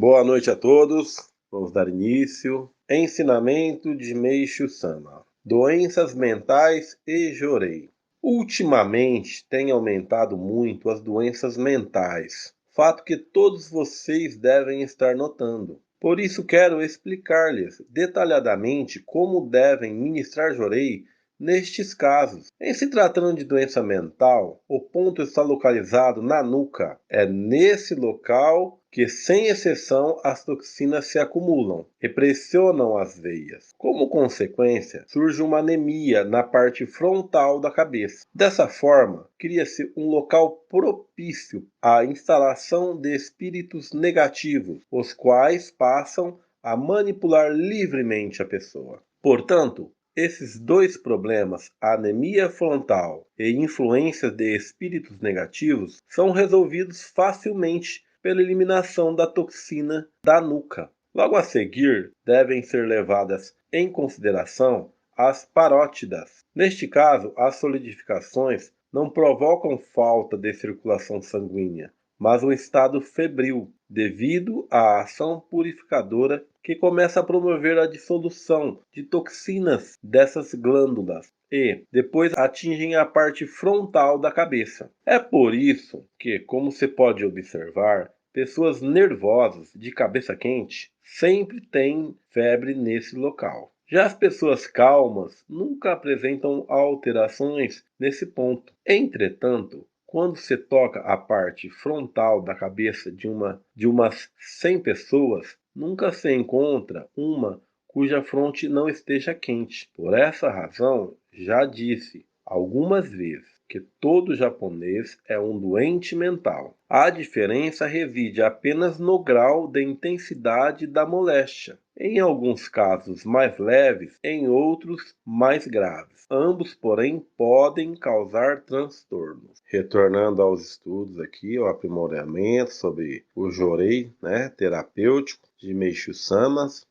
Boa noite a todos. Vamos dar início. Ensinamento de Meishu Sama. Doenças mentais e Jorei. Ultimamente tem aumentado muito as doenças mentais, fato que todos vocês devem estar notando. Por isso quero explicar-lhes detalhadamente como devem ministrar Jorei nestes casos. Em se tratando de doença mental, o ponto está localizado na nuca. É nesse local que, sem exceção, as toxinas se acumulam e pressionam as veias. Como consequência, surge uma anemia na parte frontal da cabeça. Dessa forma, cria-se um local propício à instalação de espíritos negativos, os quais passam a manipular livremente a pessoa. Portanto, esses dois problemas, anemia frontal e influência de espíritos negativos, são resolvidos facilmente pela eliminação da toxina da nuca. Logo a seguir, devem ser levadas em consideração as parótidas. Neste caso, as solidificações não provocam falta de circulação sanguínea, mas um estado febril, devido à ação purificadora que começa a promover a dissolução de toxinas dessas glândulas e depois atingem a parte frontal da cabeça. É por isso que, como se pode observar, pessoas nervosas de cabeça quente sempre têm febre nesse local. Já as pessoas calmas nunca apresentam alterações nesse ponto. Entretanto, quando se toca a parte frontal da cabeça de umas 100 pessoas, nunca se encontra uma cuja fronte não esteja quente. Por essa razão, já disse algumas vezes que todo japonês é um doente mental. A diferença reside apenas no grau de intensidade da moléstia. Em alguns casos mais leves, em outros mais graves. Ambos, porém, podem causar transtornos. Retornando aos estudos aqui, o aprimoramento sobre o Jorei, terapêutico de Meishu Samas.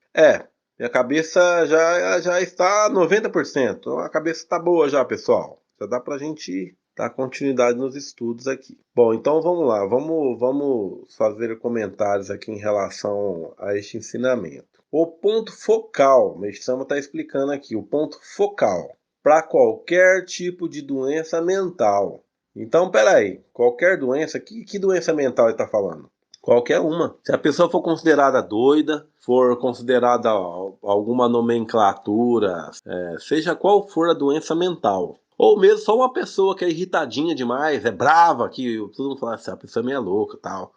Minha cabeça já está 90%. A cabeça está boa já, pessoal. Já dá pra gente dar continuidade nos estudos aqui. Bom, então vamos lá. Vamos fazer comentários aqui em relação a este ensinamento. O ponto focal, o Mestre Sama está explicando aqui, o ponto focal para qualquer tipo de doença mental. Então, peraí, qualquer doença, que doença mental ele está falando? Qualquer uma. Se a pessoa for considerada doida, for considerada alguma nomenclatura, seja qual for a doença mental, ou mesmo só uma pessoa que é irritadinha demais, é brava, que todo mundo fala assim, a pessoa é meio louca e tal.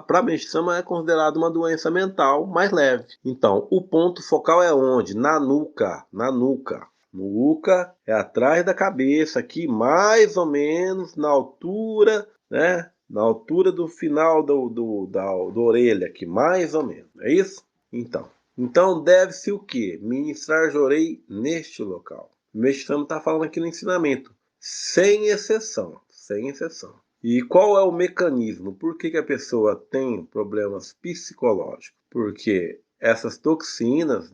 Para Mestre Sama é considerado uma doença mental mais leve. Então, o ponto focal é onde? Na nuca. Na nuca. Nuca é atrás da cabeça, aqui mais ou menos na altura, né? Na altura do final da orelha, aqui mais ou menos. É isso? Então deve-se o quê? Ministrar Jorei neste local. O Mestre Sama está falando aqui no ensinamento. Sem exceção. Sem exceção. E qual é o mecanismo? Por que a pessoa tem problemas psicológicos? Porque essas toxinas,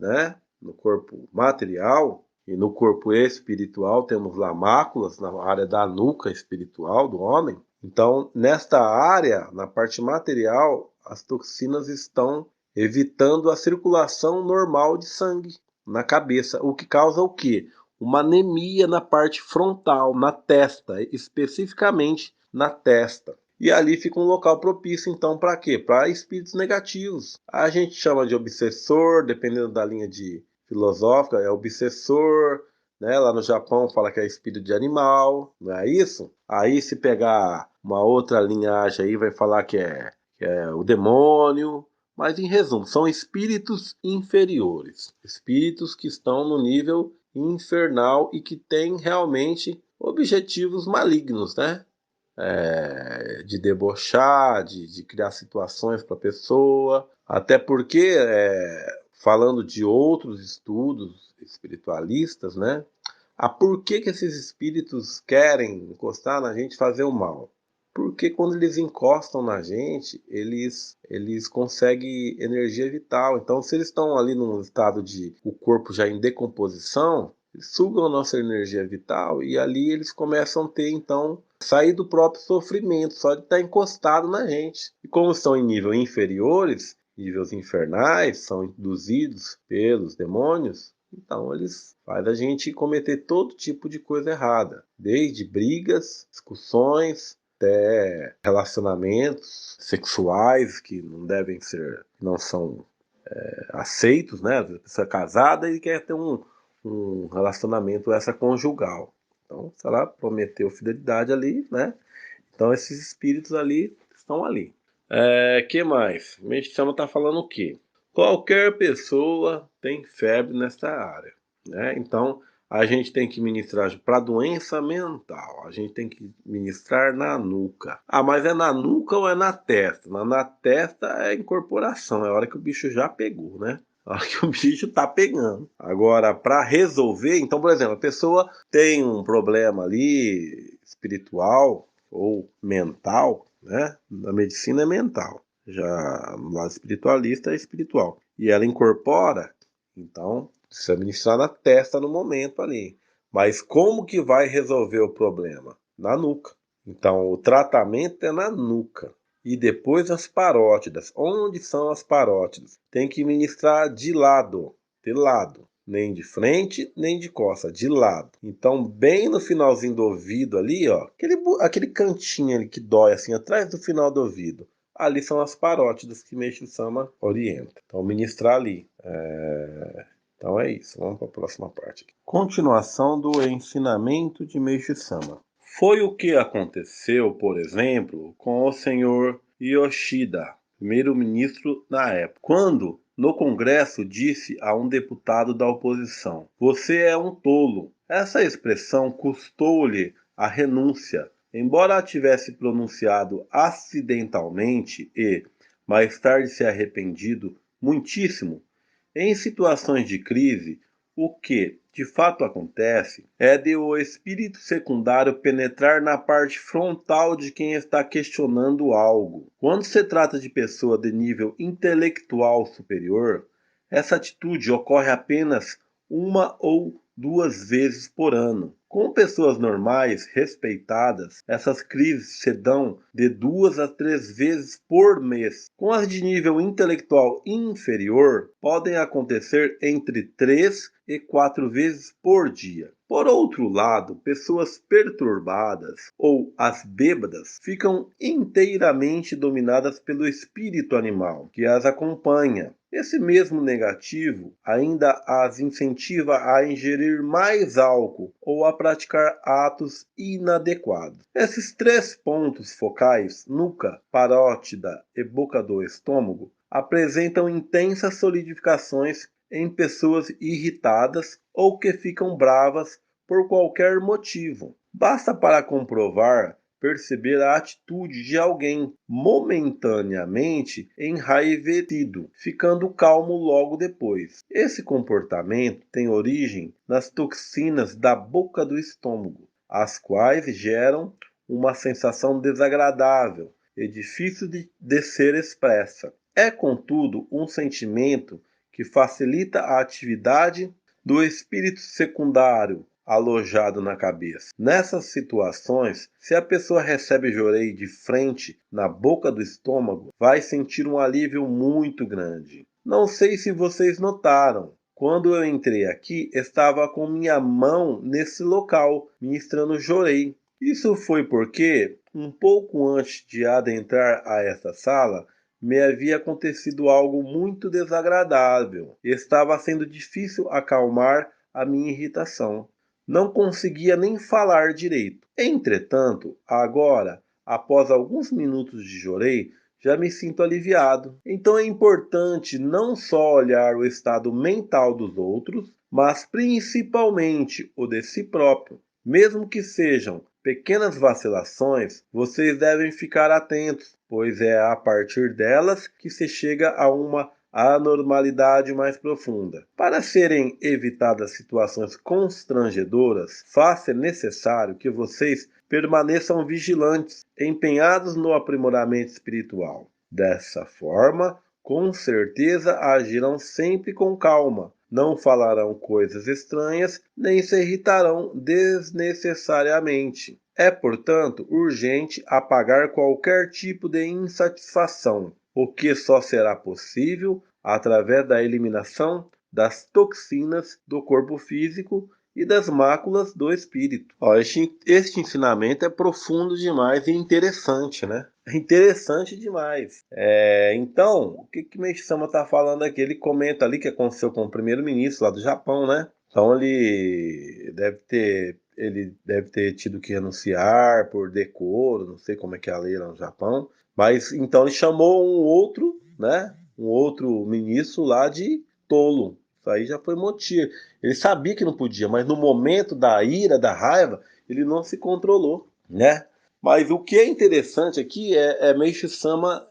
no corpo material e no corpo espiritual, temos lá máculas na área da nuca espiritual do homem. Então, nesta área, na parte material, as toxinas estão evitando a circulação normal de sangue na cabeça, o que causa o quê? Uma anemia na parte frontal, na testa, especificamente na testa. E ali fica um local propício, então, para quê? Para espíritos negativos. A gente chama de obsessor, dependendo da linha de filosófica, é obsessor, lá no Japão fala que é espírito de animal, não é isso? Aí se pegar uma outra linhagem aí, vai falar que é o demônio. Mas, em resumo, são espíritos inferiores. Espíritos que estão no nível infernal e que têm realmente objetivos malignos, de debochar, de criar situações para a pessoa. Até porque, falando de outros estudos espiritualistas, por que esses espíritos querem encostar na gente e fazer o mal? Porque quando eles encostam na gente, eles conseguem energia vital. Então, se eles estão ali num estado de o corpo já em decomposição, eles sugam a nossa energia vital e ali eles começam a ter, então, sair do próprio sofrimento, só de estar encostado na gente. E como estão em nível inferiores, níveis infernais, são induzidos pelos demônios, então eles fazem a gente cometer todo tipo de coisa errada, desde brigas, discussões, até relacionamentos sexuais que não são aceitos, né? A pessoa é casada e quer ter um relacionamento extraconjugal. Então, se ela prometeu fidelidade ali, né? Então esses espíritos ali estão ali. Que mais? O Meixama está falando o quê? Qualquer pessoa tem febre nessa área, né? Então a gente tem que ministrar para doença mental. A gente tem que ministrar na nuca. Ah, mas é na nuca ou é na testa? Na testa é incorporação, é a hora que o bicho já pegou, né? A hora que o bicho tá pegando. Agora, para resolver, então, por exemplo, a pessoa tem um problema ali espiritual ou mental, né? Na medicina é mental, já no lado espiritualista é espiritual. E ela incorpora, então precisa ministrar na testa no momento ali. Mas como que vai resolver o problema? Na nuca. Então o tratamento é na nuca. E depois as parótidas. Onde são as parótidas? Tem que ministrar de lado. Nem de frente, nem de costa, de lado. Então, bem no finalzinho do ouvido ali, ó, aquele cantinho ali que dói assim, atrás do final do ouvido. Ali são as parótidas que Meixo Sama orienta. Então, ministrar ali. Então é isso. Vamos para a próxima parte. Continuação do ensinamento de Meixo Sama. Foi o que aconteceu, por exemplo, com o senhor Yoshida, primeiro-ministro na época, quando no Congresso disse a um deputado da oposição: "Você é um tolo." Essa expressão custou-lhe a renúncia, embora a tivesse pronunciado acidentalmente e, mais tarde, se arrependido muitíssimo. Em situações de crise, o que de fato acontece é de o espírito secundário penetrar na parte frontal de quem está questionando algo. Quando se trata de pessoa de nível intelectual superior, essa atitude ocorre apenas uma ou duas vezes por ano. Com pessoas normais, respeitadas, essas crises se dão de 2 a 3 vezes por mês. Com as de nível intelectual inferior, podem acontecer entre 3 e 4 vezes por dia. Por outro lado, pessoas perturbadas ou as bêbadas ficam inteiramente dominadas pelo espírito animal que as acompanha. Esse mesmo negativo ainda as incentiva a ingerir mais álcool ou a praticar atos inadequados. Esses 3 pontos focais, nuca, parótida e boca do estômago, apresentam intensas solidificações em pessoas irritadas ou que ficam bravas por qualquer motivo. Basta para comprovar perceber a atitude de alguém momentaneamente enraivecido, ficando calmo logo depois. Esse comportamento tem origem nas toxinas da boca do estômago, as quais geram uma sensação desagradável e difícil de ser expressa. É, contudo, um sentimento que facilita a atividade do espírito secundário alojado na cabeça. Nessas situações, se a pessoa recebe jorei de frente na boca do estômago, vai sentir um alívio muito grande. Não sei se vocês notaram. Quando eu entrei aqui, estava com minha mão nesse local, ministrando jorei. Isso foi porque, um pouco antes de adentrar a esta sala, me havia acontecido algo muito desagradável. Estava sendo difícil acalmar a minha irritação. Não conseguia nem falar direito. Entretanto, agora, após alguns minutos de jorei, já me sinto aliviado. Então é importante não só olhar o estado mental dos outros, mas principalmente o de si próprio. Mesmo que sejam pequenas vacilações, vocês devem ficar atentos, pois é a partir delas que se chega a uma anormalidade mais profunda. Para serem evitadas situações constrangedoras, faça necessário que vocês permaneçam vigilantes, empenhados no aprimoramento espiritual. Dessa forma, com certeza agirão sempre com calma, não falarão coisas estranhas, nem se irritarão desnecessariamente. É, portanto, urgente apagar qualquer tipo de insatisfação. o que só será possível através da eliminação das toxinas do corpo físico e das máculas do espírito. Ó, este ensinamento é profundo demais e interessante, né? É interessante demais. Então, o que Meisama está falando aqui? Ele comenta ali que aconteceu com o primeiro-ministro lá do Japão, né? Então ele deve ter tido que renunciar por decoro, não sei como é que é a lei lá no Japão. Mas então ele chamou um outro, né? Um outro ministro lá de tolo. Isso aí já foi motivo. Ele sabia que não podia, mas no momento da ira, da raiva, ele não se controlou, né? Mas o que é interessante aqui é Meishu Sama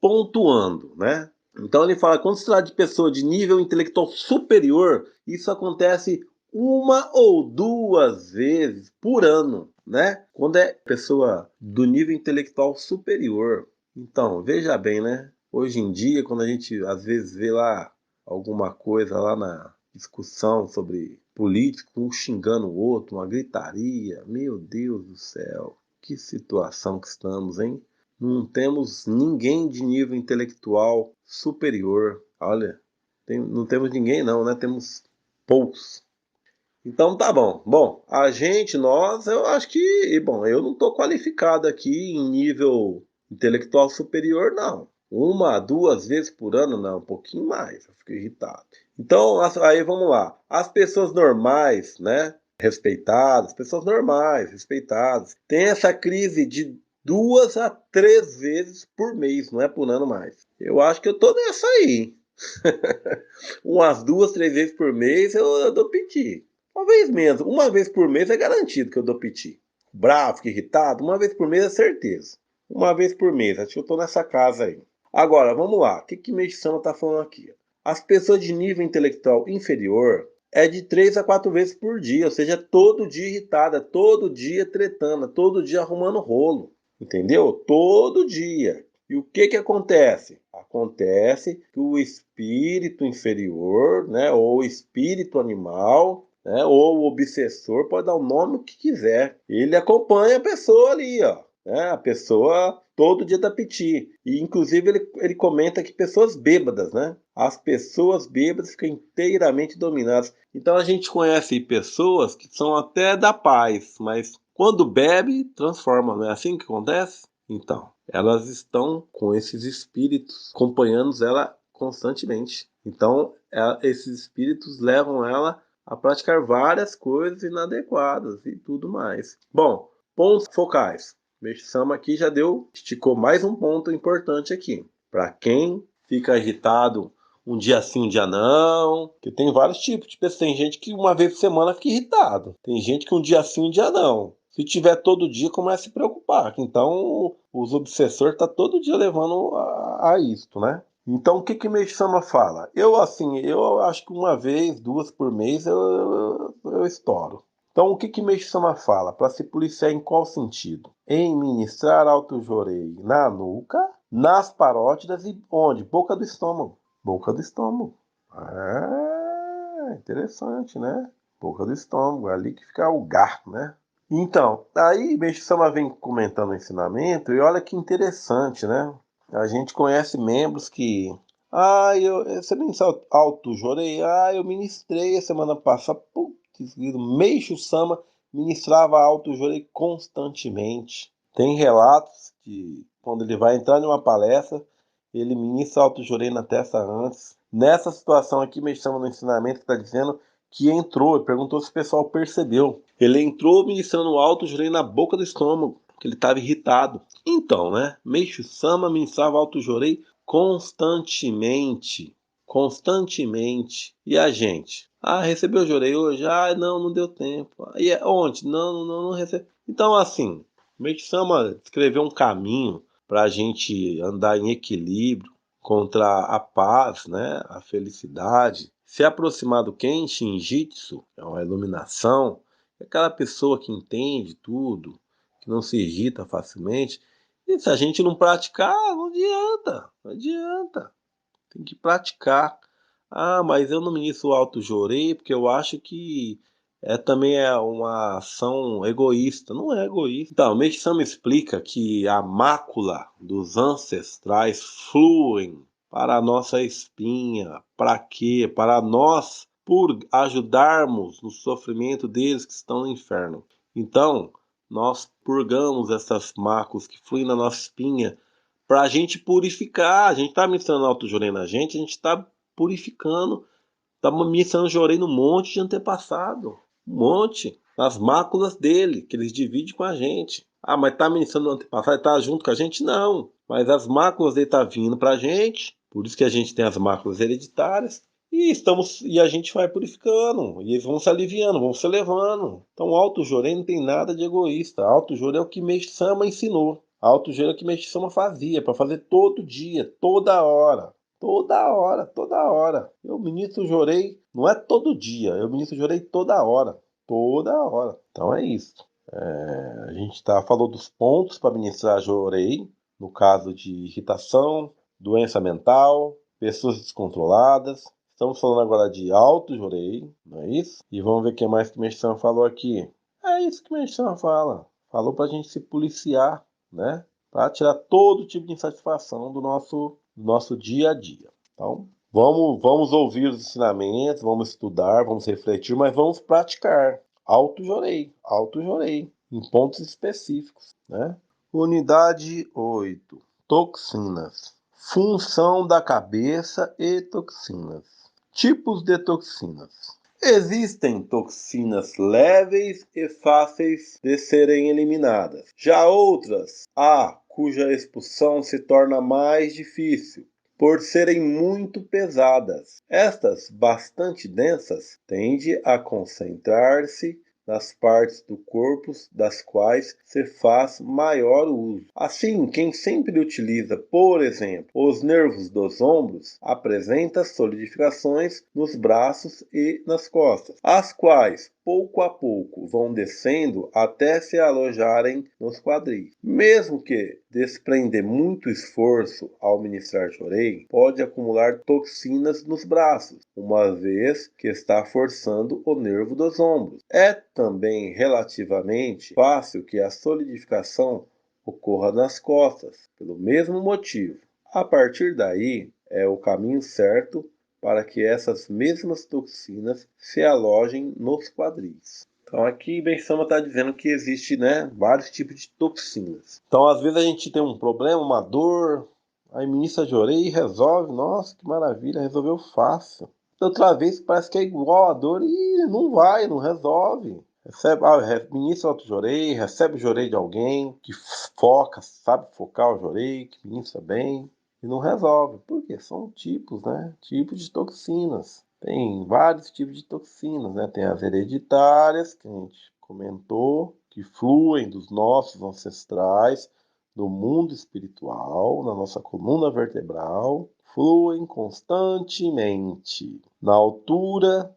pontuando, né? Então ele fala, quando se trata de pessoa de nível intelectual superior, isso acontece uma ou duas vezes por ano, né? Quando é pessoa do nível intelectual superior. Então, veja bem, né? Hoje em dia, quando a gente às vezes vê lá alguma coisa lá na discussão sobre político, um xingando o outro, uma gritaria, meu Deus do céu, que situação que estamos, hein? Não temos ninguém de nível intelectual superior. Olha, não temos ninguém não, né? Temos poucos. Então tá bom. Bom, eu acho que, bom, eu não estou qualificado aqui em nível intelectual superior, não. Uma, duas vezes por ano, não, um pouquinho mais, eu fico irritado. Então, aí vamos lá. As pessoas normais, né, respeitadas, pessoas normais, respeitadas, têm essa crise de 2 a 3 vezes por mês, não é por ano mais. Eu acho que eu tô nessa aí. Umas 2, 3 vezes por mês eu dou piti. Talvez menos. Uma vez por mês é garantido que eu dou piti. Bravo, irritado, uma vez por mês é certeza. Uma vez por mês, acho que eu tô nessa casa aí. Agora, vamos lá. O que Meixama tá falando aqui? As pessoas de nível intelectual inferior é de 3 a 4 vezes por dia, ou seja, todo dia irritada, todo dia tretando, todo dia arrumando rolo. Entendeu? Todo dia. E o que acontece? Acontece que o espírito inferior, né, ou o espírito animal, né, ou o obsessor, pode dar o nome que quiser. Ele acompanha a pessoa ali, ó. Né, a pessoa todo dia dá piti. E inclusive ele comenta que pessoas bêbadas, né? As pessoas bêbadas ficam inteiramente dominadas. Então a gente conhece pessoas que são até da paz, mas quando bebe, transforma, não é assim que acontece? Então, elas estão com esses espíritos acompanhando ela constantemente. Então, esses espíritos levam ela a praticar várias coisas inadequadas e tudo mais. Bom, pontos focais. Meixo-sama aqui já esticou mais um ponto importante aqui. Para quem fica irritado um dia sim, um dia não, porque tem vários tipos de pessoas. Tem gente que uma vez por semana fica irritado. Tem gente que um dia sim, um dia não. Se tiver todo dia, começa a se preocupar. Então, os obsessores estão todo dia levando a isto, né? Então, o que Meixama fala? Eu acho que uma vez, duas por mês, eu estouro. Então, o que Meixama fala? Para se policiar em qual sentido? Em ministrar alto-jorei na nuca, nas parótidas e onde? Boca do estômago. Boca do estômago. Interessante, né? Boca do estômago, ali que fica o garfo, né? Então, aí Meixo-sama vem comentando o ensinamento e olha que interessante, né? A gente conhece membros que... você me auto-jorei? Eu ministrei a semana passada. Putz, Meixo-sama ministrava auto-jorei constantemente. Tem relatos de quando ele vai entrar em uma palestra, ele ministra auto-jorei na testa antes. Nessa situação aqui, Meixo-sama no ensinamento está dizendo que entrou e perguntou se o pessoal percebeu. Ele entrou ministrando alto, jurei na boca do estômago, porque ele estava irritado. Então, né? Meixo-sama ministrava alto, jurei constantemente. Constantemente. E a gente? Recebeu o jurei hoje? Não deu tempo. E ontem? Não recebeu. Então, assim, Meixo-sama escreveu um caminho para a gente andar em equilíbrio contra a paz, né? A felicidade. Se aproximar do Kenshin Jitsu, é uma iluminação, é aquela pessoa que entende tudo, que não se irrita facilmente. E se a gente não praticar, não adianta, não adianta. Tem que praticar. Mas eu não ministro o alto jorei porque eu acho que também é uma ação egoísta. Não é egoísta. Então, o Meishan explica que a mácula dos ancestrais fluem para a nossa espinha. Para quê? Para nós por ajudarmos no sofrimento deles que estão no inferno. Então, nós purgamos essas máculas que fluem na nossa espinha para a gente purificar. A gente está ministrando auto-jorei na gente, a gente está purificando. Está ministrando jorei no monte de antepassado. Um monte. Nas máculas dele, que eles dividem com a gente. Ah, mas está ministrando no antepassado, está junto com a gente? Não. Mas as máculas dele estão vindo para a gente. Por isso que a gente tem as máculas hereditárias. E a gente vai purificando. E eles vão se aliviando, vão se elevando. Então, o auto-jorei não tem nada de egoísta. Auto-jorei é o que Meixama ensinou. Auto-jorei é o que Meixama fazia, para fazer todo dia, toda hora. Toda hora, toda hora. Eu ministro jorei, não é todo dia, eu ministro jorei toda hora. Toda hora. Então é isso. A gente falou dos pontos para ministrar jorei, no caso de irritação, doença mental, pessoas descontroladas. Estamos falando agora de alto jorei, não é isso? E vamos ver o que mais que o Meixão falou aqui. É isso que o Meixão fala. Falou para a gente se policiar, né? Para tirar todo tipo de insatisfação do nosso dia a dia. Então, vamos ouvir os ensinamentos, vamos estudar, vamos refletir, mas vamos praticar. Auto-jorei, em pontos específicos, né? Unidade 8. Toxinas. Função da cabeça e toxinas. Tipos de toxinas. Existem toxinas leves e fáceis de serem eliminadas. Já outras, há cuja expulsão se torna mais difícil, por serem muito pesadas. Estas, bastante densas, tendem a concentrar-se nas partes do corpo das quais se faz maior uso. Assim, quem sempre utiliza, por exemplo, os nervos dos ombros, apresenta solidificações nos braços e nas costas, as quais, pouco a pouco, vão descendo até se alojarem nos quadris. Mesmo que desprender muito esforço ao ministrar jorei, pode acumular toxinas nos braços, uma vez que está forçando o nervo dos ombros. É também relativamente fácil que a solidificação ocorra nas costas, pelo mesmo motivo. A partir daí, é o caminho certo para que essas mesmas toxinas se alojem nos quadris. Então aqui Bensama está dizendo que existe, né, vários tipos de toxinas. Então às vezes a gente tem um problema, uma dor, aí ministra jorei e resolve. Nossa, que maravilha, resolveu fácil. Outra vez parece que é igual a dor e não vai, não resolve. Ministra outro jorei, recebe o jorei de alguém que foca, sabe focar o jorei, que ministra bem e não resolve. Por quê? São tipos, né? Tipos de toxinas. Tem vários tipos de toxinas, né? Tem as hereditárias, que a gente comentou, que fluem dos nossos ancestrais, do mundo espiritual, na nossa coluna vertebral, fluem constantemente na altura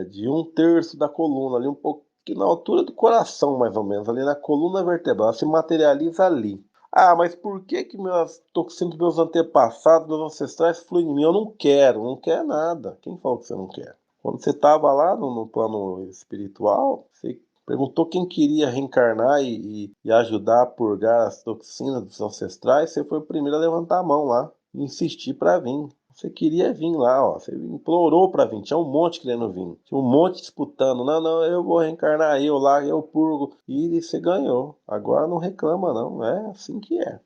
de 1/3 da coluna, ali um pouco na altura do coração, mais ou menos, ali na coluna vertebral, se materializa ali. Ah, mas por que minhas toxinas dos meus antepassados, meus ancestrais fluem em mim? Eu não quero, não quer nada. Quem falou que você não quer? Quando você estava lá no plano espiritual, você perguntou quem queria reencarnar e ajudar a purgar as toxinas dos ancestrais, você foi o primeiro a levantar a mão lá e insistir para vir. Você queria vir lá, ó. Você implorou para vir. Tinha um monte querendo vir. Tinha um monte disputando. Não, não, eu vou reencarnar eu lá, eu purgo. E você ganhou. Agora não reclama, não. É assim que é.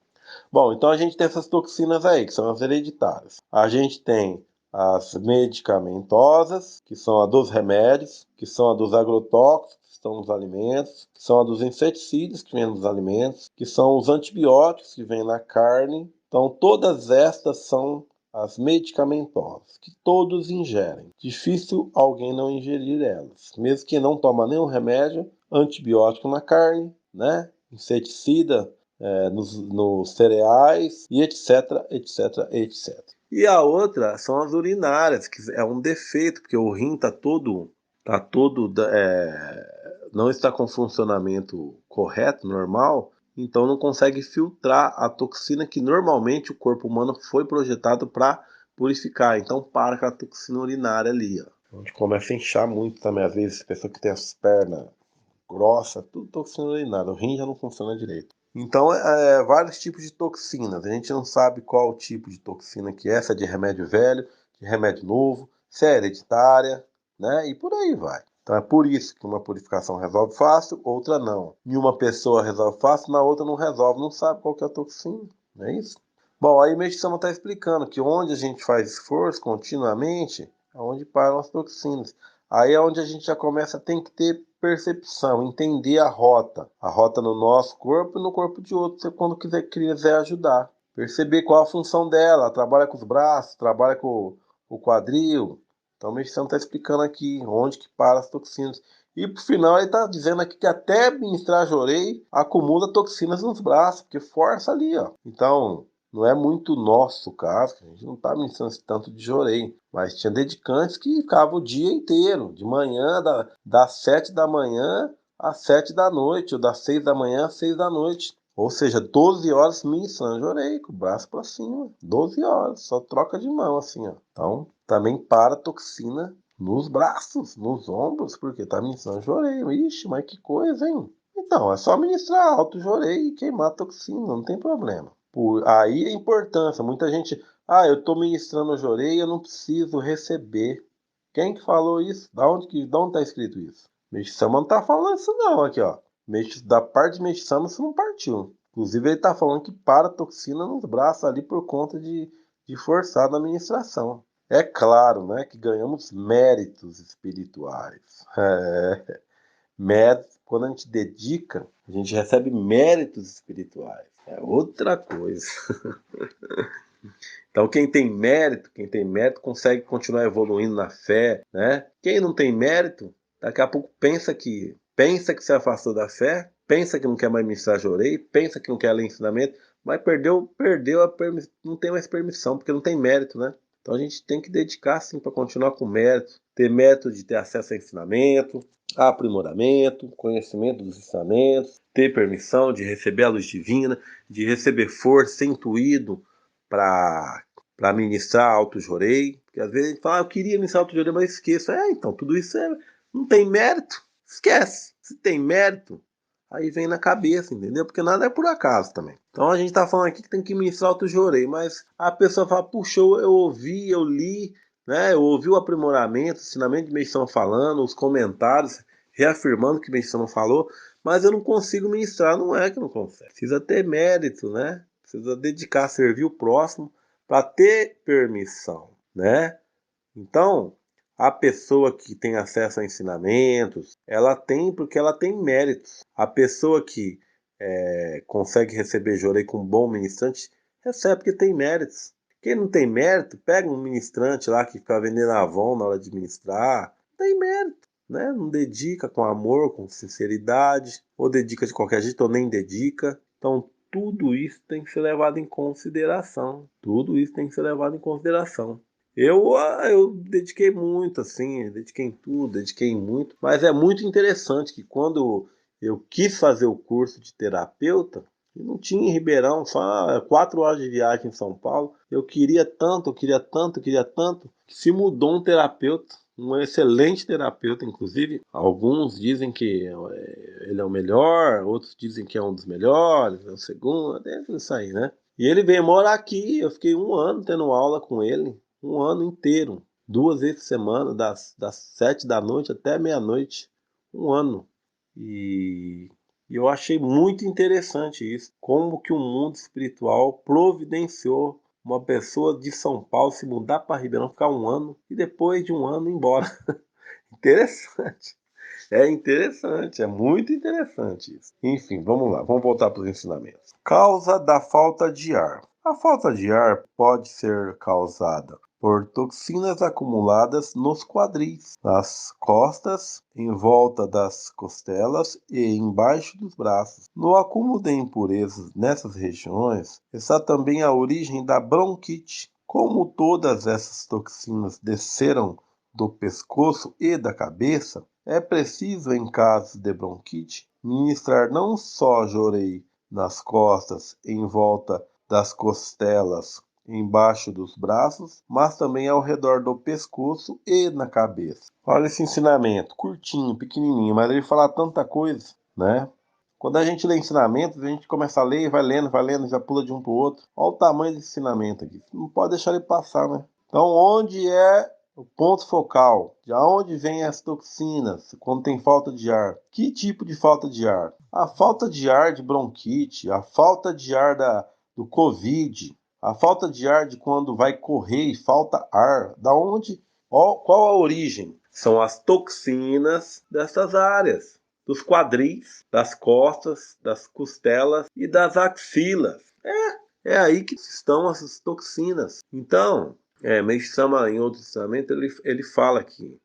Bom, então a gente tem essas toxinas aí, que são as hereditárias. A gente tem as medicamentosas, que são a dos remédios, que são a dos agrotóxicos, que estão nos alimentos, que são a dos inseticidas, que vêm nos alimentos, que são os antibióticos, que vêm na carne. Então, todas estas são as medicamentosas, que todos ingerem. Difícil alguém não ingerir elas. Mesmo que não toma nenhum remédio, antibiótico na carne, né? Inseticida nos cereais e etc, etc, etc. E a outra são as urinárias, que é um defeito, porque o rim não está com funcionamento correto, normal, então não consegue filtrar a toxina que normalmente o corpo humano foi projetado para purificar. Então para com a toxina urinária ali, ó. onde começa a inchar muito também. Às vezes, pessoa que tem as pernas grossas, tudo toxina urinária. O rim já não funciona direito. Então, vários tipos de toxinas. A gente não sabe qual tipo de toxina que é, se é de remédio velho, de remédio novo, se é hereditária, né? E por aí vai. Então é por isso que uma purificação resolve fácil, outra não. Em uma pessoa resolve fácil, na outra não resolve, não sabe qual que é a toxina, não é isso? Bom, aí o Medicama está explicando que onde a gente faz esforço continuamente, é onde param as toxinas. Aí é onde a gente já começa, tem que ter percepção, entender a rota no nosso corpo e no corpo de outro, você quando quiser ajudar. Perceber qual a função dela, ela trabalha com os braços, trabalha com o quadril. Então o Medicama está explicando aqui onde que para as toxinas. E por final ele está dizendo aqui que até ministrar jorei acumula toxinas nos braços, porque força ali, ó. Então, não é muito nosso caso, a gente não está ministrando esse tanto de jorei, mas tinha dedicantes que ficavam o dia inteiro, de manhã, das 7 da manhã às 7 da noite, ou das 6 da manhã às 6 da noite. Ou seja, 12 horas ministrando jorei, com o braço para cima. 12 horas, só troca de mão assim, ó. Então, também para a toxina nos braços, nos ombros, porque tá ministrando jorei. Ixi, mas que coisa, hein? Então, é só ministrar alto jorei e queimar a toxina, não tem problema. Aí a importância, muita gente, eu estou ministrando jorei, eu não preciso receber. Quem que falou isso? Da onde tá escrito isso? Meixo Sama não tá falando isso não, aqui ó. Da parte de Meixo Sama isso não partiu. Inclusive ele tá falando que para a toxina nos braços ali por conta de forçar na administração. É claro, né, que ganhamos méritos espirituais. Méritos, quando a gente dedica, a gente recebe méritos espirituais. É outra coisa. Então, quem tem mérito consegue continuar evoluindo na fé, né? Quem não tem mérito, daqui a pouco pensa que se afastou da fé, pensa que não quer mais ministrar jorei, pensa que não quer ler ensinamento, mas perdeu não tem mais permissão, porque não tem mérito, né? Então a gente tem que dedicar sim para continuar com mérito, ter mérito de ter acesso a ensinamento, a aprimoramento, conhecimento dos ensinamentos, ter permissão de receber a luz divina, de receber força, ser intuído para ministrar alto jorei, porque às vezes a gente fala, eu queria ministrar alto jorei, mas esqueço. Então, tudo isso não tem mérito, esquece. Se tem mérito, aí vem na cabeça, entendeu? Porque nada é por acaso também. Então a gente tá falando aqui que tem que ministrar alto jorei, mas a pessoa fala, puxa, eu ouvi, eu li, né? Eu ouvi o aprimoramento, o ensinamento de Meixão falando, os comentários reafirmando o que Meixão falou, mas eu não consigo ministrar, não é que não consegue. Precisa ter mérito, né? Precisa dedicar a servir o próximo para ter permissão, né? Então, a pessoa que tem acesso a ensinamentos, ela tem porque ela tem méritos. A pessoa que consegue receber jorei com um bom ministrante, recebe porque tem méritos. Quem não tem mérito, pega um ministrante lá que fica vendendo Avon na hora de ministrar, tem mérito, né? Não dedica com amor, com sinceridade, ou dedica de qualquer jeito, ou nem dedica. Então, tudo isso tem que ser levado em consideração. Tudo isso tem que ser levado em consideração. Eu dediquei muito, assim, dediquei em tudo, dediquei em muito, mas é muito interessante que quando eu quis fazer o curso de terapeuta, e não tinha em Ribeirão, só 4 horas de viagem em São Paulo. Eu queria tanto, queria tanto, queria tanto, que se mudou um terapeuta, um excelente terapeuta, inclusive. Alguns dizem que ele é o melhor, outros dizem que é um dos melhores, é o segundo, deve isso aí, né? E ele veio morar aqui, eu fiquei 1 ano tendo aula com ele, 1 ano inteiro, 2 vezes por semana, das 7 da noite até meia-noite, 1 ano. E eu achei muito interessante isso, como que o mundo espiritual providenciou uma pessoa de São Paulo se mudar para Ribeirão, ficar 1 ano e depois de 1 ano ir embora. Interessante. É interessante, é muito interessante isso. Enfim, vamos lá, vamos voltar para os ensinamentos. Causa da falta de ar. A falta de ar pode ser causada por toxinas acumuladas nos quadris, nas costas, em volta das costelas e embaixo dos braços. No acúmulo de impurezas nessas regiões está também a origem da bronquite. Como todas essas toxinas desceram do pescoço e da cabeça, é preciso, em casos de bronquite, ministrar não só jorei nas costas, em volta das costelas embaixo dos braços, mas também ao redor do pescoço e na cabeça. Olha esse ensinamento, curtinho, pequenininho, mas ele fala tanta coisa, né? Quando a gente lê ensinamentos, a gente começa a ler, vai lendo, já pula de um para o outro. Olha o tamanho desse ensinamento aqui. Não pode deixar ele passar, né? Então, onde é o ponto focal? De onde vêm as toxinas quando tem falta de ar? Que tipo de falta de ar? A falta de ar de bronquite, a falta de ar do Covid, a falta de ar de quando vai correr e falta ar. Da onde? Qual a origem? São as toxinas dessas áreas. Dos quadris, das costas, das costelas e das axilas. É aí que estão essas toxinas. Então, Meishi Sama, em outro ensinamento, ele fala que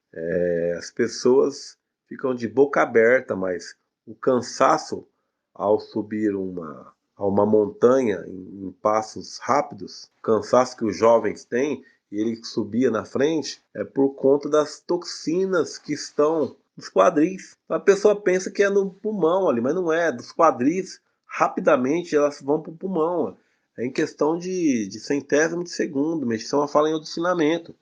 as pessoas ficam de boca aberta, mas o cansaço ao subir a uma montanha em passos rápidos, o cansaço que os jovens têm, e ele subia na frente, é por conta das toxinas que estão nos quadris. A pessoa pensa que é no pulmão ali, mas não é. Dos quadris, rapidamente elas vão para o pulmão. É em questão de centésimo de segundo. Meishi Sama fala em outro ensinamento.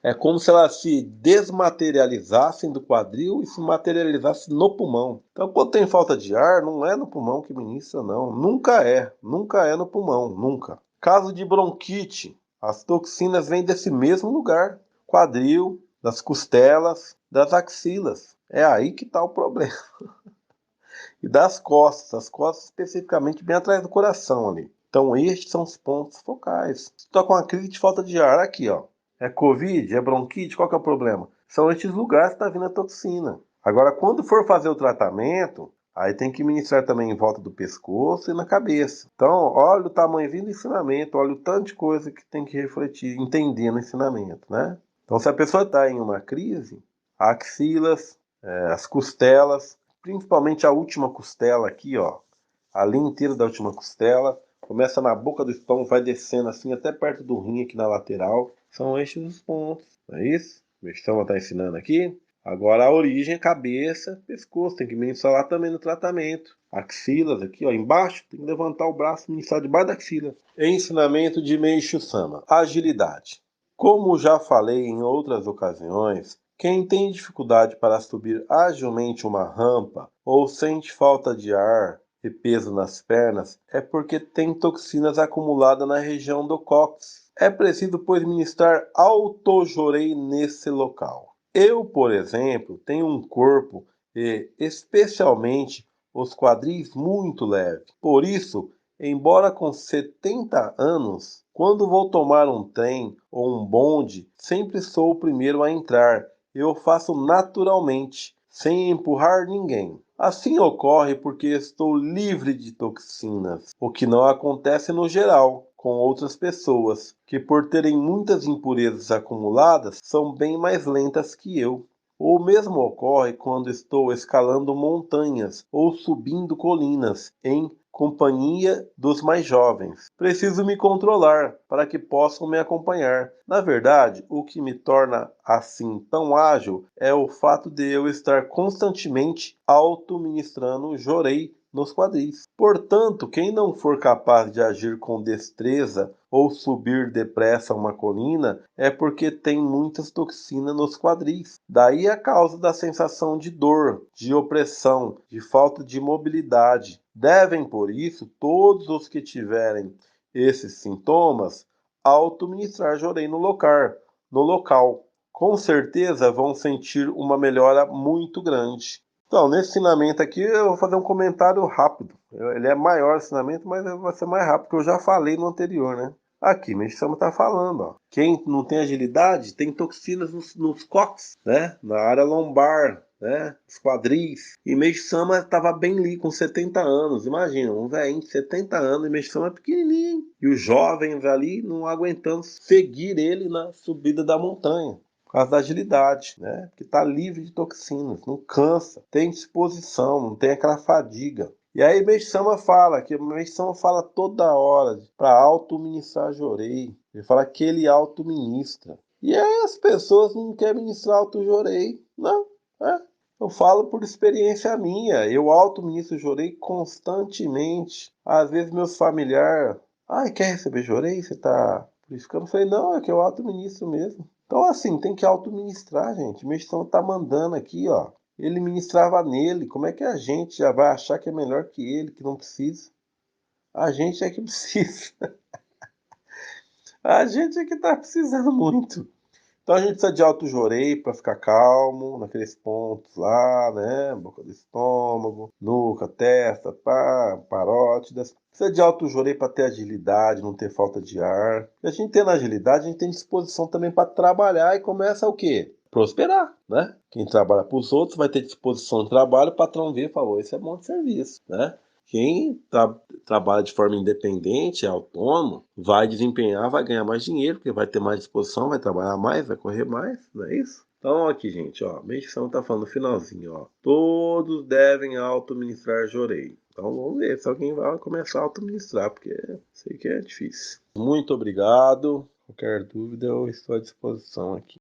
É como se elas se desmaterializassem do quadril e se materializassem no pulmão. Então, quando tem falta de ar, não é no pulmão que ministra, não. Nunca é no pulmão, nunca. Caso de bronquite, as toxinas vêm desse mesmo lugar: quadril, das costelas, das axilas. É aí que está o problema. E das costas, as costas especificamente bem atrás do coração ali. Então, estes são os pontos focais. Se está com uma crise de falta de ar, aqui, ó. É Covid? É bronquite? Qual que é o problema? São estes lugares que está vindo a toxina. Agora, quando for fazer o tratamento, aí tem que ministrar também em volta do pescoço e na cabeça. Então, olha o tamanhozinho do ensinamento, olha o tanto de coisa que tem que refletir, entender no ensinamento, né? Então, se a pessoa está em uma crise, axilas, as costelas, principalmente a última costela aqui, ó, a linha inteira da última costela, começa na boca do estômago, vai descendo assim até perto do rim aqui na lateral. São estes os pontos, não é isso? O Mestama está ensinando aqui. Agora a origem é cabeça, pescoço, tem que ministrar lá também no tratamento. Axilas aqui, ó, embaixo, tem que levantar o braço e ministrar debaixo da axila. Ensinamento de Meixo Sama. Agilidade. Como já falei em outras ocasiões, quem tem dificuldade para subir agilmente uma rampa ou sente falta de ar e peso nas pernas é porque tem toxinas acumuladas na região do cóccix. É preciso, pois, ministrar autojorei nesse local. Eu, por exemplo, tenho um corpo e, especialmente, os quadris muito leve. Por isso, embora com 70 anos, quando vou tomar um trem ou um bonde, sempre sou o primeiro a entrar. Eu faço naturalmente, sem empurrar ninguém. Assim ocorre porque estou livre de toxinas, o que não acontece no geral com outras pessoas, que por terem muitas impurezas acumuladas, são bem mais lentas que eu. O mesmo ocorre quando estou escalando montanhas ou subindo colinas em companhia dos mais jovens. Preciso me controlar para que possam me acompanhar. Na verdade, o que me torna assim tão ágil é o fato de eu estar constantemente auto-ministrando jorei nos quadris. Portanto, quem não for capaz de agir com destreza ou subir depressa uma colina é porque tem muitas toxinas nos quadris. Daí a causa da sensação de dor, de opressão, de falta de mobilidade. Devem, por isso, todos os que tiverem esses sintomas, auto-ministrar jorei no local. Com certeza vão sentir uma melhora muito grande. Então, nesse ensinamento aqui, eu vou fazer um comentário rápido. Ele é maior o ensinamento, mas vai ser mais rápido, porque eu já falei no anterior, né? Aqui, Meixo Sama está falando, ó. Quem não tem agilidade tem toxinas nos cóccix, né? Na área lombar, né? Os quadris. E Meixo Sama estava bem ali, com 70 anos. Imagina, um velhinho de 70 anos e Meixo Sama é pequenininho. E os jovens ali não aguentando seguir ele na subida da montanha. Por causa da agilidade, né? Que está livre de toxinas, não cansa, tem disposição, não tem aquela fadiga. E aí Meixo Sama fala, que o Meixo Sama fala toda hora para auto-ministrar jorei. Ele fala que ele auto-ministra. E aí as pessoas não querem ministrar auto-jorei. Não, é. Eu falo por experiência minha. Eu auto-ministro jorei constantemente. Às vezes meus familiares... Ai, quer receber jorei? Você tá Por isso que eu não falei, não, é que eu auto-ministro mesmo. Então, assim, tem que auto-ministrar, gente. Meu gestão tá mandando aqui, ó. Ele ministrava nele. Como é que a gente já vai achar que é melhor que ele, que não precisa? A gente é que precisa. A gente é que tá precisando muito. Então a gente precisa de alto-jorei para ficar calmo naqueles pontos lá, né? Boca do estômago, nuca, testa, pá, parótidas. Precisa de alto-jorei para ter agilidade, não ter falta de ar. E a gente tendo agilidade, a gente tem disposição também para trabalhar e começa o quê? Prosperar, né? Quem trabalha para os outros vai ter disposição de trabalho, o patrão vê e falou, esse é bom de serviço, né? Quem trabalha de forma independente, é autônomo, vai desempenhar, vai ganhar mais dinheiro, porque vai ter mais disposição, vai trabalhar mais, vai correr mais, não é isso? Então, aqui, gente, ó, a medição tá falando no finalzinho, ó. Todos devem auto-ministrar jorei. Então, vamos ver se alguém vai começar a auto-ministrar, porque sei que é difícil. Muito obrigado. Qualquer dúvida, eu estou à disposição aqui.